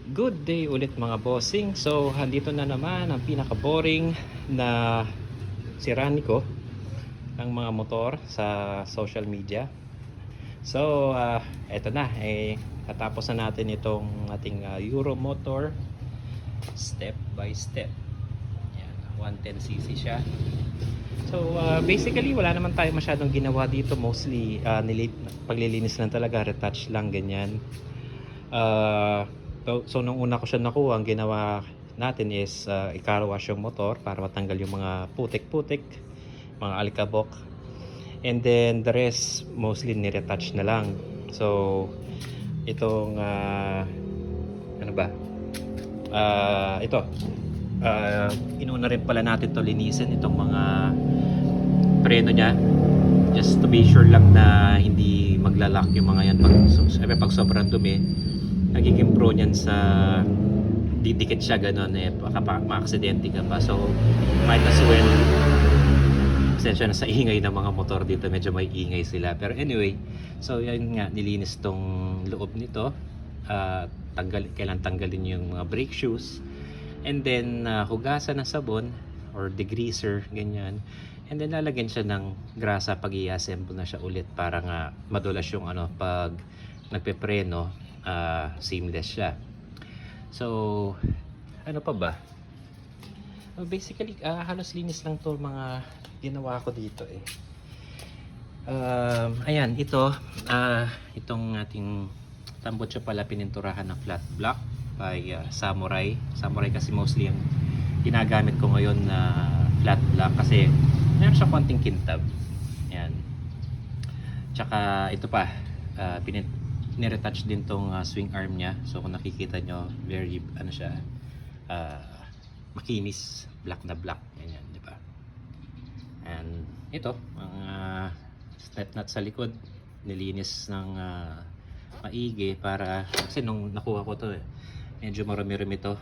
Good day ulit mga bossing. So, handito na naman ang pinaka-boring na sirani ko ng mga motor sa social media. So, eto na. Natapos na natin itong ating Euro motor step by step. Yan, 110cc siya. So, basically, wala naman tayo masyadong ginawa dito. Mostly, paglilinis lang talaga. Retouch lang, ganyan. So nung una ko siya nakuha, ang ginawa natin is i-car wash yung motor para matanggal yung mga putik-putik, mga alikabok. And then the rest mostly ni-retouch na lang. So itong ano ba? Ito. Inuna rin pala natin to linisin itong mga preno niya. Just to be sure lang na hindi maglalak yung mga yan pag sobrang dumi. Nagiging prone yan sa didikit siya gano'n baka ma-aksidente ka pa, so might as well pasensya na sa ingay ng mga motor dito, medyo may ingay sila, pero anyway, so yan nga, nilinis tong loob nito, kailan tanggalin yung mga brake shoes, and then hugasan ng sabon or degreaser, ganyan, and then lalagyan siya ng grasa pag i-assemble na siya ulit para nga madulas yung pag nagpepreno, seamless siya. So ano pa ba, basically halos linis lang to mga ginawa ko dito ayan, itong ating tambutso pala pininturahan ng flat black by Samurai kasi mostly yung ginagamit ko ngayon na flat black kasi meron siya konting kintab, yan. Tsaka ito pa, niretouch din tong swing arm niya. So kung nakikita nyo, very siya, makinis, black na black, ganyan, di ba? And ito, ang step nut sa likod, nilinis ng maigi para, kasi nung nakuha ko to medyo marumi-rumi to,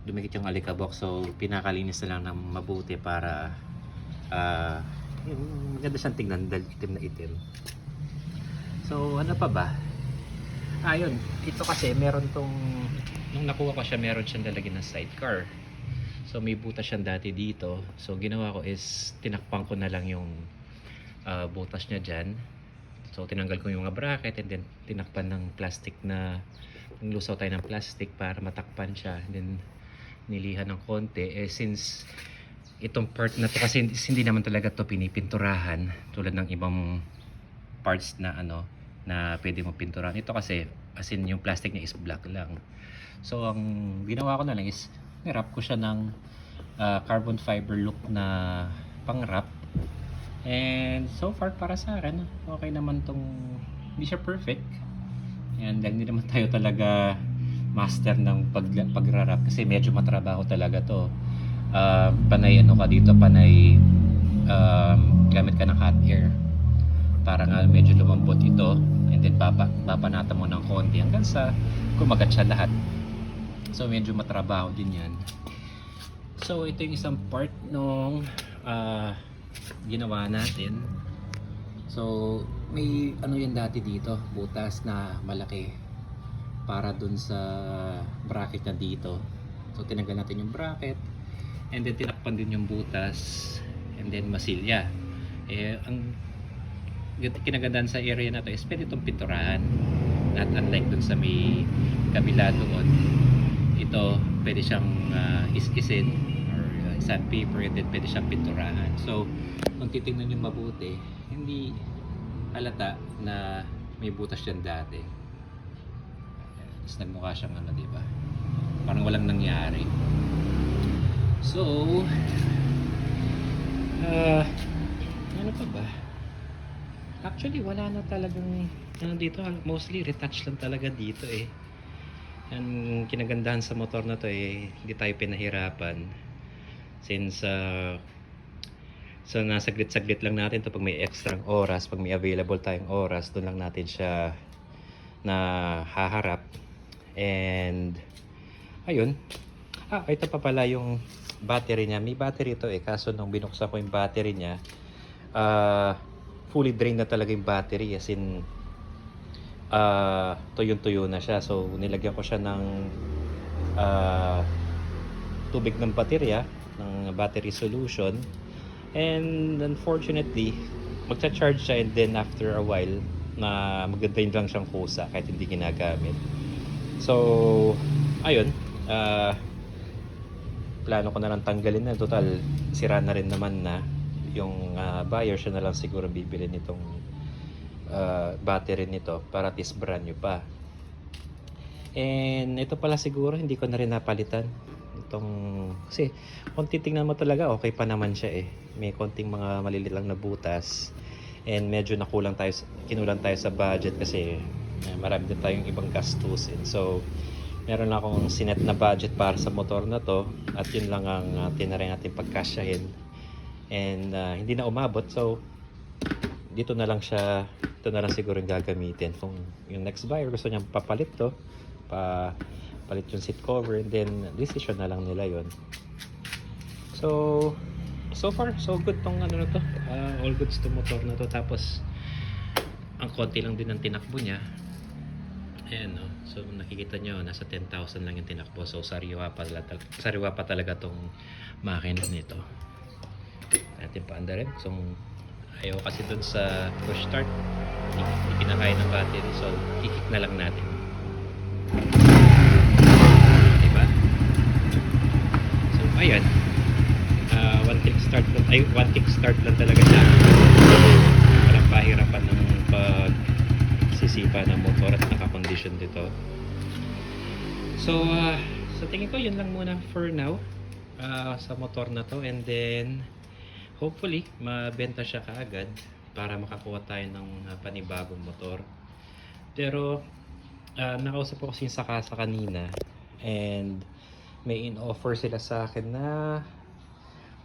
dumikit yung alikabok, so pinakalinis na lang ng mabuti para maganda siyang tingnan dahil itim na itim. So ano pa ba? Ayun, ito kasi meron tong, nung nakuha ko siya, meron siyang lalagyan ng sidecar. So may butas siyang dati dito. So ginawa ko is tinakpan ko na lang yung butas niya dyan. So tinanggal ko yung mga bracket and then tinakpan ng plastic na, lusaw tayo ng plastic para matakpan siya. And then nilihan ng konti. Since itong part na to kasi hindi naman talaga to pinipinturahan tulad ng ibang parts na na pwede mo pinturahan. Ito kasi as in yung plastic niya is black lang. So ang ginawa ko na lang is ni-wrap ko siya ng carbon fiber look na pang-wrap. And so far para sa akin, okay naman tong, hindi siya perfect. And hindi naman tayo talaga master ng pag-wrap kasi medyo matrabaho talaga to. Panay ka dito, panay gamit ka ng hot air para nga medyo lumambot ito, and then papanata mo ng konti hanggang sa kumagat siya lahat. So medyo matrabaho din yan. So ito yung isang part nung ginawa natin. So may yan dati dito, butas na malaki para dun sa bracket na dito. So tinanggal natin yung bracket and then tinakpan din yung butas and then masilya. Ang kinagandaan sa area na to is pwede itong pinturahan, not unlike dun sa may kabila doon. Ito pwede siyang iskisin or sandpaper and then pwede siyang pinturahan. So kung titingnan nyo mabuti, hindi halata na may butas dyan dati. Tapos nagmukha siyang diba? Parang walang nangyari. So ano pa ba? Actually wala na talagang dito, mostly retouch lang talaga dito Ang kinagandahan sa motor na to hindi tayo pinahirapan since so nasaglit-saglit lang natin to pag may extra oras, pag may available tayong oras, doon lang natin siya na haharap. And ayun, ito pa pala yung battery niya. May battery to kaso nung binuksan ko yung battery niya, fully drained na talaga yung battery, as in tuyong-tuyo na siya. So nilagyan ko siya ng ah, tubig ng baterya, ng battery solution. And unfortunately, magcha-charge siya, and then after a while, na magda-drain lang siyang kusa kahit hindi ginagamit. So, ayun, plano ko na lang tanggalin na. Total, sira na rin naman na yung buyer. Siya na lang siguro bibili nitong battery nito para at least brand new pa. And ito pala siguro hindi ko na rin napalitan itong, kasi kung titingnan mo talaga okay pa naman siya eh. May konting mga maliliit lang na butas, and medyo kinulang tayo sa budget kasi marami din tayong ibang gastusin. So meron na akong sinet na budget para sa motor na to, at yun lang ang tinaray natin pagkasyahin, and hindi na umabot. So ito na lang siguro yung gagamitin. Kung yung next buyer gusto niya papalit to, palit yung seat cover, and then decision na lang nila yon. So far so good tong ano na to, all goods to motor na to. Tapos ang konti lang din ang tinakbo niya. Ayan, no? So nakikita nyo, nasa 10,000 lang yung tinakbo. So sariwa pa talaga tong makina nito. Natin paanda rin. So ayaw kasi dun sa push start, hindi kinakaya ng battery. So i-kick na lang natin. Diba? So ayan, one kick start lang talaga siya. Walang pahirapan ng pagsisipa ng motor at naka-condition dito. So sa tingin ko yun lang muna for now sa motor na to, and then hopefully mabenta siya kaagad para makakuha tayo ng panibagong motor. Pero nakausap ko kasi yung Sakasa kanina, and may in-offer sila sa akin na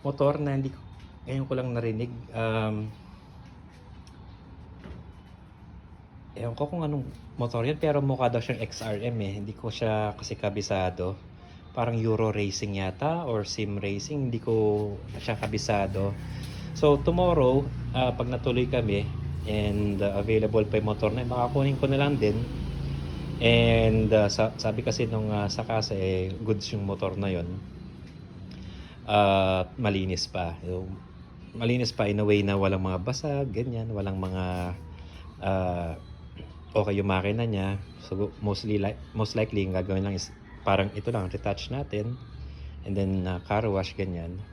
motor na ngayon ko lang narinig. Ewan ko kung anong motor yan, pero mukha daw siyang XRM eh. Hindi ko siya kasi kabisado. Parang Euro Racing yata or Sim Racing, hindi ko siya kabisado. So tomorrow, pag natuloy kami and available pa yung motor na yun, makakunin ko na lang din. And sabi kasi nung Sakasa goods yung motor na yun. Malinis pa. So, malinis pa in a way na walang mga basag, ganyan, walang mga okay yung makina niya. So most likely yung gagawin lang is parang ito lang, retouch natin, and then car wash, ganyan.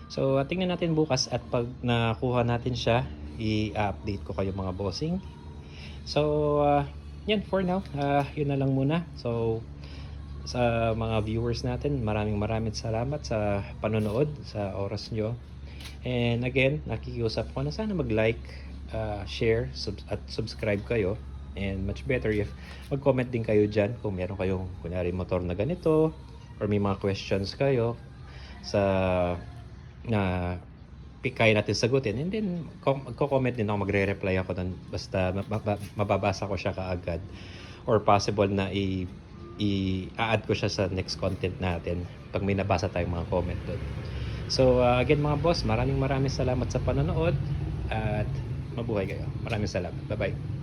So tingnan natin bukas, at pag nakuha natin siya, i-update ko kayo mga bossing. So yan for now, yun na lang muna. So sa mga viewers natin, maraming salamat sa panonood, sa oras nyo. And again, nakikiusap ko na sana mag-like, share, at subscribe kayo. And much better if mag-comment din kayo dyan kung meron kayong kunyari motor na ganito, or may mga questions kayo sa na kaya natin sagutin. And then magko-comment din ako, magre-reply ako doon, basta mababasa ko siya kaagad, or possible na i-add ko siya sa next content natin pag may nabasa tayong mga comment doon. So again mga boss, maraming salamat sa panonood, at mabuhay kayo. Maraming salamat. Bye bye.